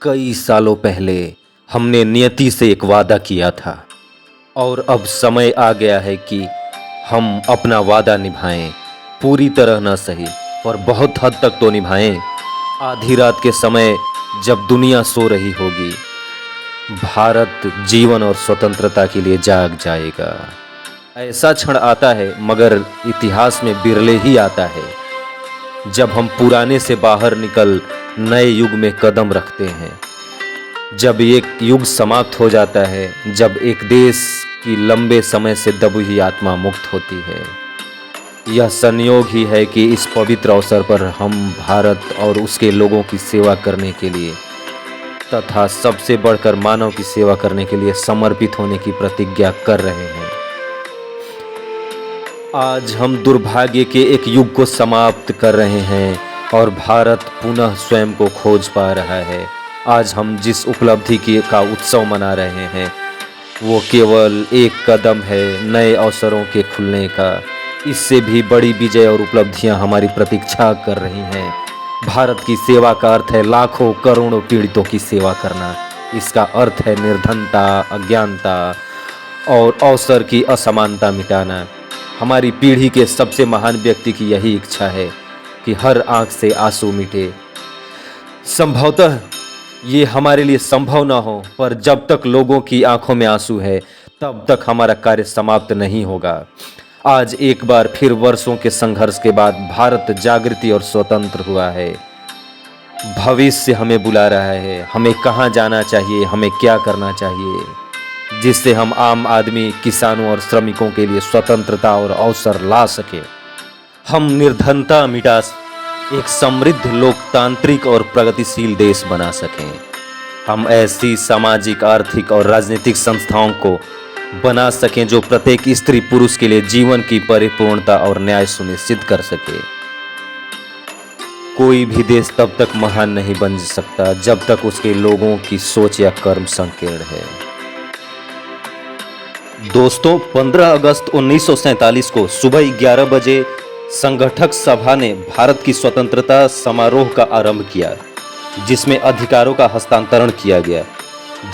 कई सालों पहले हमने नियति से एक वादा किया था और अब समय आ गया है कि हम अपना वादा निभाएं। पूरी तरह न सही पर बहुत हद तक तो निभाएं। आधी रात के समय जब दुनिया सो रही होगी, भारत जीवन और स्वतंत्रता के लिए जाग जाएगा। ऐसा क्षण आता है मगर इतिहास में बिरले ही आता है जब हम पुराने से बाहर निकल नए युग में कदम रखते हैं। जब एक युग समाप्त हो जाता है, जब एक देश की लंबे समय से दबी हुई आत्मा मुक्त होती है। यह संयोग ही है कि इस पवित्र अवसर पर हम भारत और उसके लोगों की सेवा करने के लिए तथा सबसे बढ़कर मानव की सेवा करने के लिए समर्पित होने की प्रतिज्ञा कर रहे हैं। आज हम दुर्भाग्य के एक युग को समाप्त कर रहे हैं और भारत पुनः स्वयं को खोज पा रहा है। आज हम जिस उपलब्धि का उत्सव मना रहे हैं वो केवल एक कदम है नए अवसरों के खुलने का। इससे भी बड़ी विजय और उपलब्धियां हमारी प्रतीक्षा कर रही हैं। भारत की सेवा का अर्थ है लाखों करोड़ों पीड़ितों की सेवा करना। इसका अर्थ है निर्धनता, अज्ञानता और अवसर की असमानता मिटाना। हमारी पीढ़ी के सबसे महान व्यक्ति की यही इच्छा है कि हर आंख से आंसू मिटे। संभवतः ये हमारे लिए संभव ना हो, पर जब तक लोगों की आंखों में आंसू है तब तक हमारा कार्य समाप्त नहीं होगा। आज एक बार फिर वर्षों के संघर्ष के बाद भारत जागृति और स्वतंत्र हुआ है। भविष्य हमें बुला रहा है। हमें कहाँ जाना चाहिए, हमें क्या करना चाहिए, जिससे हम आम आदमी, किसानों और श्रमिकों के लिए स्वतंत्रता और अवसर ला सके। हम निर्धनता मिटा एक समृद्ध, लोकतांत्रिक और प्रगतिशील देश बना सकें। हम ऐसी सामाजिक, आर्थिक और राजनीतिक संस्थाओं को बना सकें जो प्रत्येक स्त्री पुरुष के लिए जीवन की परिपूर्णता और न्याय सुनिश्चित कर सके। कोई भी देश तब तक महान नहीं बन सकता जब तक उसके लोगों की सोच या कर्म संकीर्ण है। दोस्तों, 15 अगस्त 1947 को सुबह 11 बजे संगठक सभा ने भारत की स्वतंत्रता समारोह का आरंभ किया, जिसमें अधिकारों का हस्तांतरण किया गया।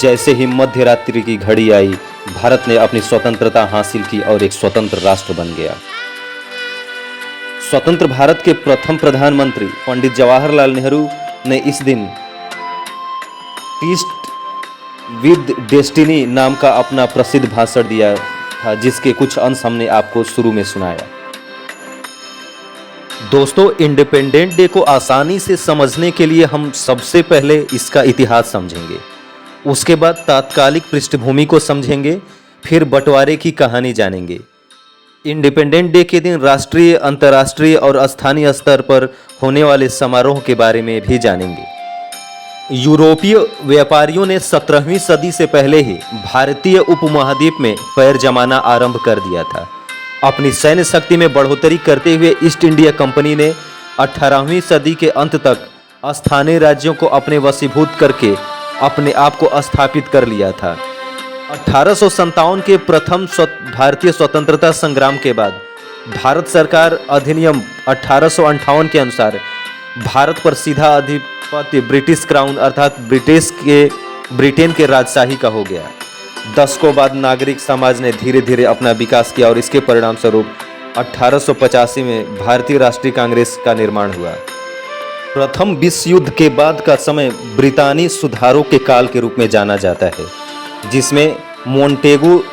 जैसे ही मध्य रात्रि की घड़ी आई, भारत ने अपनी स्वतंत्रता हासिल की और एक स्वतंत्र राष्ट्र बन गया। स्वतंत्र भारत के प्रथम प्रधानमंत्री पंडित जवाहरलाल नेहरू ने इस दिन टीस्ट विद डेस्टिनी नाम का अपना प्रसिद्ध भाषण दिया था, जिसके कुछ अंश हमने आपको शुरू में सुनाया। दोस्तों, इंडिपेंडेंट डे को आसानी से समझने के लिए हम सबसे पहले इसका इतिहास समझेंगे, उसके बाद तात्कालिक पृष्ठभूमि को समझेंगे, फिर बंटवारे की कहानी जानेंगे। इंडिपेंडेंट डे के दिन राष्ट्रीय, अंतर्राष्ट्रीय और स्थानीय स्तर पर होने वाले समारोह के बारे में भी जानेंगे। यूरोपीय व्यापारियों ने 17वीं सदी से पहले ही भारतीय उपमहाद्वीप में पैर जमाना आरंभ कर दिया था। अपनी सैन्य शक्ति में बढ़ोतरी करते हुए ईस्ट इंडिया कंपनी ने 18वीं सदी के अंत तक स्थानीय राज्यों को अपने वशीभूत करके अपने आप को स्थापित कर लिया था। 1857 के प्रथम भारतीय स्वतंत्रता संग्राम के बाद भारत सरकार अधिनियम 1858 के अनुसार भारत पर सीधा अधिपत्य ब्रिटिश क्राउन अर्थात ब्रिटेन के राजशाही का हो गया। दशकों बाद नागरिक समाज ने धीरे धीरे अपना विकास किया और इसके परिणाम स्वरूप 1885 में भारतीय राष्ट्रीय कांग्रेस का निर्माण हुआ। प्रथम विश्व युद्ध के बाद का समय ब्रितानी सुधारों के काल के रूप में जाना जाता है, जिसमें मोंटेगू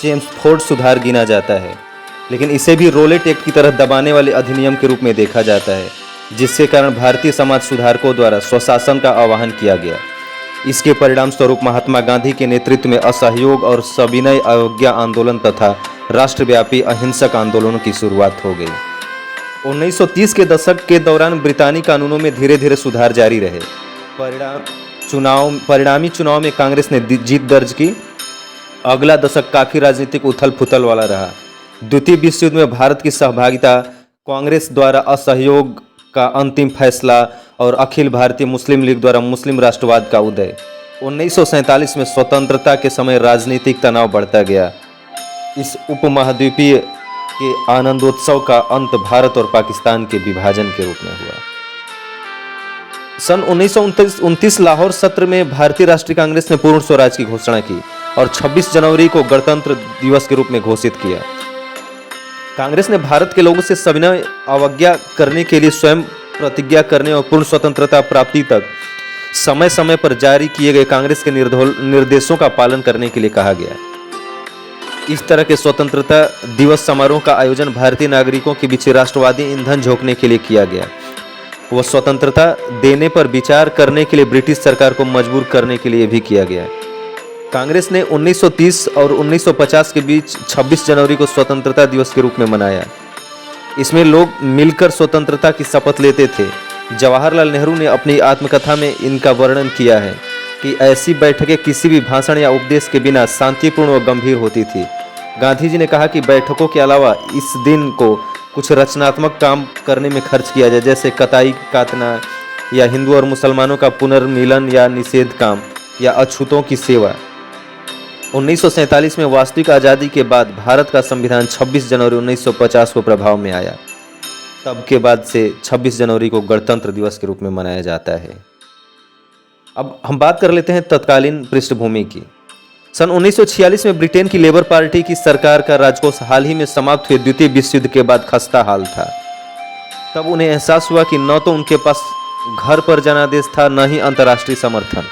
चेम्सफोर्ड सुधार गिना जाता है, लेकिन इसे भी रोलेट एक्ट की तरह दबाने वाले अधिनियम के रूप में देखा जाता है, जिसके कारण भारतीय समाज सुधारकों द्वारा स्वशासन का आह्वान किया गया। इसके परिणाम स्वरूप महात्मा गांधी के नेतृत्व में असहयोग और सविनय अवज्ञा आंदोलन तथा राष्ट्रव्यापी अहिंसक आंदोलनों की शुरुआत हो गई। 1930 के दशक के दौरान ब्रितानी कानूनों में धीरे धीरे सुधार जारी रहे। परिणामी चुनाव में कांग्रेस ने जीत दर्ज की। अगला दशक काफी राजनीतिक उथल पुथल वाला रहा। द्वितीय विश्व युद्ध में भारत की सहभागिता, कांग्रेस द्वारा असहयोग का अंतिम फैसला और अखिल भारतीय मुस्लिम लीग द्वारा मुस्लिम राष्ट्रवाद का उदय। 1947 में स्वतंत्रता के समय राजनीतिक तनाव बढ़ता गया। इस उपमहाद्वीपीय के आनंदोत्सव का अंत भारत और पाकिस्तान के विभाजन के रूप में हुआ। सन 1929 लाहौर सत्र में भारतीय राष्ट्रीय कांग्रेस ने पूर्ण स्वराज की घोषणा की और 26 जनवरी को गणतंत्र दिवस के रूप में घोषित किया। कांग्रेस ने भारत के लोगों से सविनय अवज्ञा करने के लिए स्वयं प्रतिज्ञा करने और पूर्ण स्वतंत्रता प्राप्ति तक समय समय पर जारी किए गए कांग्रेस के निर्देशों का पालन करने के लिए कहा गया। इस तरह के स्वतंत्रता दिवस समारोह का आयोजन भारतीय नागरिकों के बीच राष्ट्रवादी ईंधन झोंकने के लिए किया गया। वह स्वतंत्रता देने पर विचार करने के लिए ब्रिटिश सरकार को मजबूर करने के लिए भी किया गया। कांग्रेस ने 1930 और 1950 के बीच 26 जनवरी को स्वतंत्रता दिवस के रूप में मनाया। इसमें लोग मिलकर स्वतंत्रता की शपथ लेते थे। जवाहरलाल नेहरू ने अपनी आत्मकथा में इनका वर्णन किया है कि ऐसी बैठकें किसी भी भाषण या उपदेश के बिना शांतिपूर्ण और गंभीर होती थी। गांधी जी ने कहा कि बैठकों के अलावा इस दिन को कुछ रचनात्मक काम करने में खर्च किया जाए, जैसे कताई काटना या हिंदू और मुसलमानों का पुनर्मिलन या निषेध काम या अछूतों की सेवा। 1947 में वास्तविक आज़ादी के बाद भारत का संविधान 26 जनवरी 1950 को प्रभाव में आया। तब के बाद से 26 जनवरी को गणतंत्र दिवस के रूप में मनाया जाता है। अब हम बात कर लेते हैं तत्कालीन पृष्ठभूमि की। सन 1946 में ब्रिटेन की लेबर पार्टी की सरकार का राजकोष हाल ही में समाप्त हुए द्वितीय विश्व युद्ध के बाद खस्ता हाल था। तब उन्हें एहसास हुआ कि न तो उनके पास घर पर जनादेश था, न ही अंतर्राष्ट्रीय समर्थन।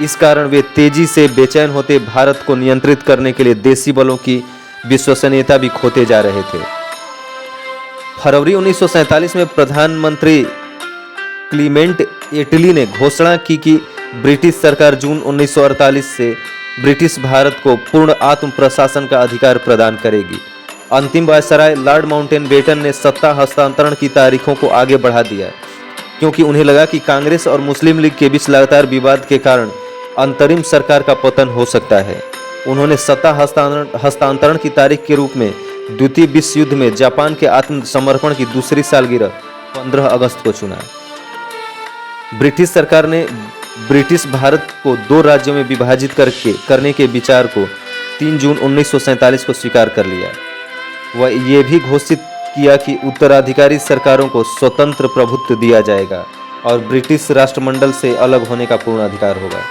इस कारण वे तेजी से बेचैन होते भारत को नियंत्रित करने के लिए देशी बलों की विश्वसनीयता भी खोते जा रहे थे। फरवरी 1947 में प्रधानमंत्री क्लीमेंट एटली ने घोषणा की कि ब्रिटिश सरकार जून 1948 से ब्रिटिश भारत को पूर्ण आत्म प्रशासन का अधिकार प्रदान करेगी। अंतिम वायसराय लॉर्ड माउंटबेटन ने सत्ता हस्तांतरण की तारीखों को आगे बढ़ा दिया, क्योंकि उन्हें लगा कि कांग्रेस और मुस्लिम लीग के बीच लगातार विवाद के कारण अंतरिम सरकार का पतन हो सकता है। उन्होंने सत्ता हस्तांतरण की तारीख के रूप में द्वितीय विश्व युद्ध में जापान के आत्मसमर्पण की दूसरी सालगिरह 15 अगस्त को चुना। ब्रिटिश सरकार ने ब्रिटिश भारत को 2 राज्यों में विभाजित करने के विचार को 3 जून 1947 को स्वीकार कर लिया। वह ये भी घोषित किया कि उत्तराधिकारी सरकारों को स्वतंत्र प्रभुत्व दिया जाएगा और ब्रिटिश राष्ट्रमंडल से अलग होने का पूर्ण अधिकार होगा।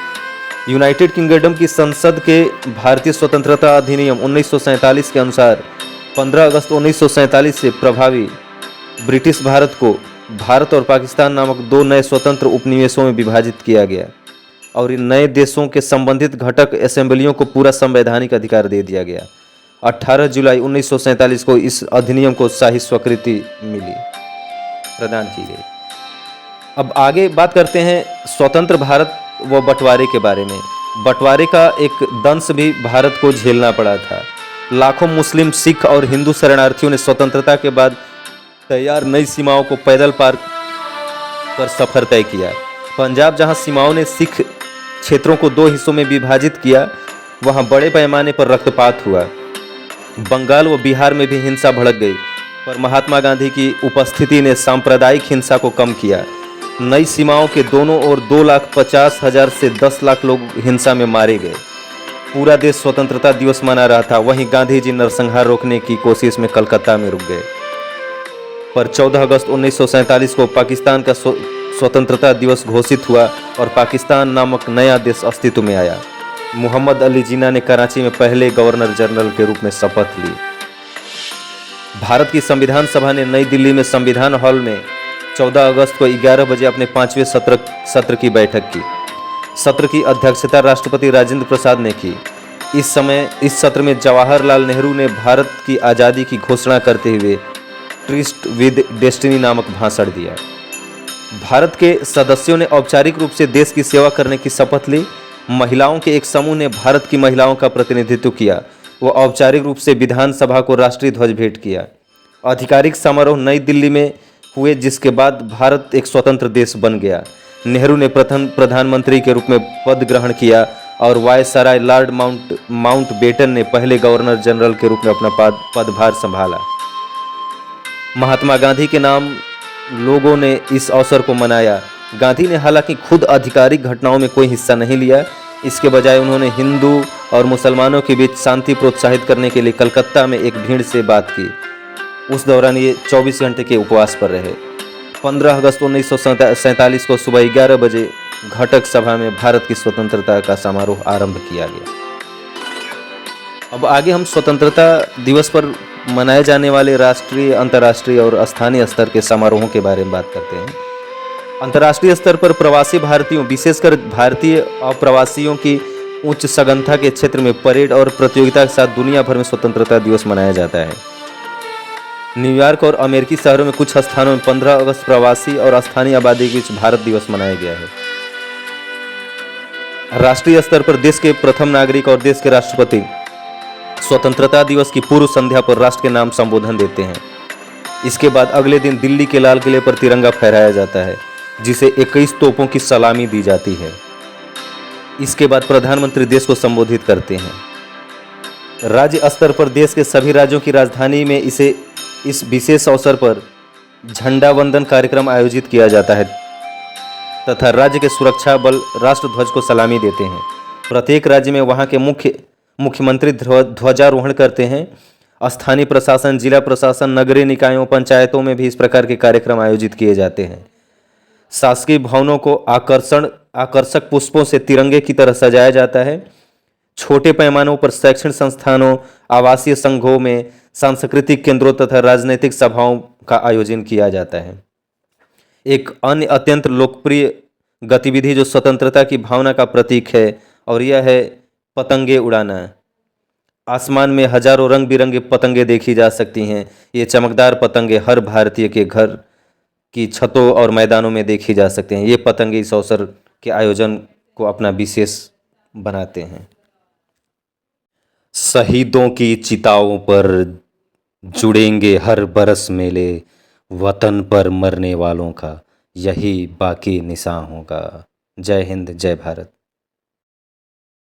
यूनाइटेड किंगडम की संसद के भारतीय स्वतंत्रता अधिनियम 1947 के अनुसार 15 अगस्त 1947 से प्रभावी ब्रिटिश भारत को भारत और पाकिस्तान नामक 2 नए स्वतंत्र उपनिवेशों में विभाजित किया गया और इन नए देशों के संबंधित घटक असेंबलियों को पूरा संवैधानिक अधिकार दे दिया गया। 18 जुलाई 1947 को इस अधिनियम को शाही स्वीकृति प्रदान की गई। अब आगे बात करते हैं स्वतंत्र भारत व बंटवारे के बारे में। बंटवारे का एक दंश भी भारत को झेलना पड़ा था। लाखों मुस्लिम, सिख और हिंदू शरणार्थियों ने स्वतंत्रता के बाद तैयार नई सीमाओं को पैदल पार कर सफर तय किया। पंजाब, जहां सीमाओं ने सिख क्षेत्रों को 2 हिस्सों में विभाजित किया, वहां बड़े पैमाने पर रक्तपात हुआ। बंगाल व बिहार में भी हिंसा भड़क गई, पर महात्मा गांधी की उपस्थिति ने सांप्रदायिक हिंसा को कम किया। नई सीमाओं के दोनों ओर 2,50,000 से 10 लाख लोग हिंसा में मारे गए। पूरा देश स्वतंत्रता दिवस मना रहा था। वहीं गांधी जी नरसंहार रोकने की कोशिश में कलकत्ता में रुक गए। पर 14 अगस्त 1947 को पाकिस्तान का स्वतंत्रता दिवस घोषित हुआ और पाकिस्तान नामक नया देश अस्तित्व में आया। मोहम्मद अली जिन्ना ने कराची में पहले गवर्नर जनरल के रूप में शपथ ली। भारत की संविधान सभा ने नई दिल्ली में संविधान हॉल में 14 अगस्त को 11 बजे अपने 5वें सत्र की बैठक की। सत्र की अध्यक्षता राष्ट्रपति राजेंद्र प्रसाद ने की। इस सत्र में जवाहरलाल नेहरू ने भारत की आज़ादी की घोषणा करते हुए ट्रिस्ट विद डेस्टिनी नामक भाषण दिया। भारत के सदस्यों ने औपचारिक रूप से देश की सेवा करने की शपथ ली। महिलाओं के एक समूह ने भारत की महिलाओं का प्रतिनिधित्व किया। वह औपचारिक रूप से विधानसभा को राष्ट्रीय ध्वज भेंट किया। आधिकारिक समारोह नई दिल्ली में हुए, जिसके बाद भारत एक स्वतंत्र देश बन गया। नेहरू ने प्रथम प्रधानमंत्री के रूप में पद ग्रहण किया और वायसराय लॉर्ड माउंटबेटन ने पहले गवर्नर जनरल के रूप में अपना पदभार संभाला। महात्मा गांधी के नाम लोगों ने इस अवसर को मनाया। गांधी ने हालांकि खुद आधिकारिक घटनाओं में कोई हिस्सा नहीं लिया। इसके बजाय उन्होंने हिंदू और मुसलमानों के बीच शांति प्रोत्साहित करने के लिए कलकत्ता में एक भीड़ से बात की। उस दौरान ये 24 घंटे के उपवास पर रहे। 15 अगस्त 1947 को सुबह 11 बजे घटक सभा में भारत की स्वतंत्रता का समारोह आरंभ किया गया। अब आगे हम स्वतंत्रता दिवस पर मनाए जाने वाले राष्ट्रीय, अंतर्राष्ट्रीय और स्थानीय स्तर के समारोहों के बारे में बात करते हैं। अंतर्राष्ट्रीय स्तर पर प्रवासी भारतीयों, विशेषकर भारतीय अप्रवासियों की उच्च सघनता के क्षेत्र में परेड और प्रतियोगिता के साथ दुनिया भर में स्वतंत्रता दिवस मनाया जाता है। न्यूयॉर्क और अमेरिकी शहरों में कुछ स्थानों में 15 अगस्त प्रवासी और स्थानीय आबादी के बीच भारत दिवस मनाया गया है। राष्ट्रीय स्तर पर देश के प्रथम नागरिक और देश के राष्ट्रपति स्वतंत्रता दिवस की पूर्व संध्या पर राष्ट्र के नाम संबोधन देते हैं। इसके बाद अगले दिन दिल्ली के लाल किले पर तिरंगा फहराया जाता है, जिसे 21 तोपों की सलामी दी जाती है। इसके बाद प्रधानमंत्री देश को संबोधित करते हैं। राज्य स्तर पर देश के सभी राज्यों की राजधानी में इस विशेष अवसर पर झंडा वंदन कार्यक्रम आयोजित किया जाता है तथा राज्य के सुरक्षा बल राष्ट्र ध्वज को सलामी देते हैं। प्रत्येक राज्य में वहां के मुख्यमंत्री ध्वजारोहण करते हैं। स्थानीय प्रशासन, जिला प्रशासन, नगरीय निकायों, पंचायतों में भी इस प्रकार के कार्यक्रम आयोजित किए जाते हैं। शासकीय भवनों को आकर्षक पुष्पों से तिरंगे की तरह सजाया जाता है। छोटे पैमानों पर शैक्षणिक संस्थानों, आवासीय संघों में सांस्कृतिक केंद्रों तथा राजनीतिक सभाओं का आयोजन किया जाता है। एक अन्य अत्यंत लोकप्रिय गतिविधि जो स्वतंत्रता की भावना का प्रतीक है और यह है पतंगे उड़ाना। आसमान में हजारों रंग बिरंगे पतंगे देखी जा सकती हैं। ये चमकदार पतंगे हर भारतीय के घर की छतों और मैदानों में देखी जा सकते हैं। ये पतंगे इस अवसर के आयोजन को अपना विशेष बनाते हैं। शहीदों की चिताओं पर जुड़ेंगे हर बरस मेले, वतन पर मरने वालों का यही बाकी निशान होगा। जय हिंद, जय भारत।